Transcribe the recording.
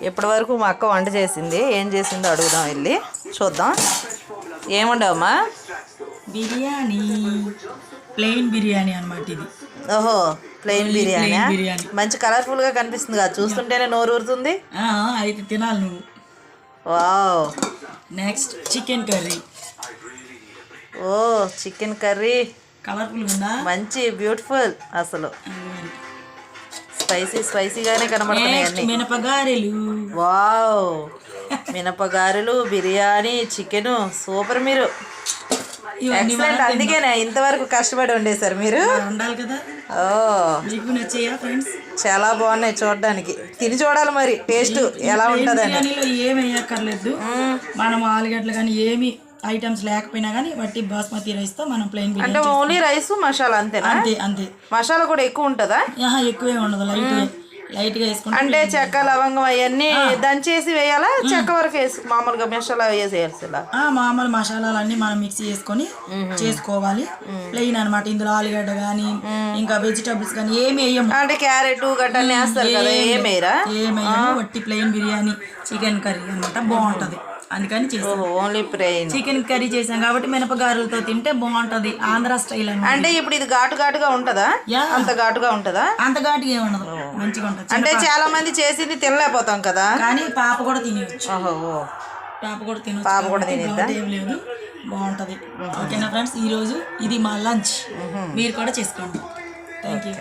ఇప్పటి వరకు మా అక్క వంట చేసింది. ఏం చేసిందో అడుగుదాం వెళ్ళి చూద్దాం. ఏముండవమ్మా? బిర్యానీ, ప్లెయిన్ బిర్యానీ అన్నమాట ఇది. ఓహో, ప్లెయిన్ బిర్యానీ. మంచి కలర్ఫుల్గా కనిపిస్తుంది కదా, చూస్తుంటేనే నోరు ఊరుతుంది. అయితే తినాలి నువ్వు. వావ్. Next chicken curry. ఓ, చికెన్ కర్రీ కలర్ఫుల్గా ఉందా? మంచి బ్యూటిఫుల్. అసలు స్పైసీగానే కనబడుతున్నాయి అన్ని. మినపగారెలు. వావ్, మినపగారెలు, బిర్యానీ, చికెన్. సూపర్. మీరు ఎక్సలెంట్. అందుకేనా ఇంతవరకు కష్టపడి వండేశారు మీరు? ఉండాలి కదా. ఓ, మీకు నచ్చాయా ఫ్రెండ్స్? చాలా బాగున్నాయి చూడడానికి. తిని చూడాలి మరి టేస్ట్ ఎలా ఉంటుందని. బిర్యానీలో ఏమి వేయక్కర్లేదు. మనం ఆలుగడ్డలు కానీ ఏమి ఐటమ్స్ లేకపోయినా కానీ వట్టి బాస్మతి రైస్ తో మనం ప్లెయిన్ బిర్యానీ. అంటే ఓన్లీ రైస్ మసాలా అంతేనా? అంతే. మసాలా కూడా ఎక్కువ ఉంటుందా? ఎక్కువే ఉండదు, లైట్ గా వేసుకుంటే. అంటే చెక్క లవంగం అవన్నీ దంచేసి వేయాలా? చెక్క వరకు వేసి మామూలుగా మసాలా వేసేయాల్సి? మామూలు మసాలాలన్నీ మనం మిక్సీ చేసుకొని చేసుకోవాలి. ప్లెయిన్ అనమాట. ఇందులో ఆలుగడ్డ కానీ ఇంకా వెజిటబుల్స్ కానీ ఏమి వేయము. అంటే క్యారెట్ గడ్డ వేస్తారు కదా, ఏమేయరా? ఏమేయము. వట్టి ప్లెయిన్ బిర్యానీ చికెన్ కర్రీ అనమాట. బాగుంటది, అందుకని చేసాం. ఓన్లీ ప్లెయిన్ చికెన్ కర్రీ చేసాం కాబట్టి మినపగారులతో తింటే బాగుంటది, ఆంధ్ర స్టైల్ అనమాట. అంటే ఇప్పుడు ఇది ఘాటుగా ఉంటదా? అంత ఘాటుగా ఉంటదా? అంత ఘాటుగా ఏమి ఉండదు, మంచిగా ఉంటది. అంటే చాలా మంది చేసింది తినలేకపోతాం కదా, కానీ పాప కూడా తినేయచ్చు. పాప కూడా తినచ్చు, ఏం లేదు, బాగుంటది. ఓకేనా ఫ్రెండ్స్, ఈ రోజు ఇది మా లంచ్. మీరు కూడా చేసుకోండి. Thank you.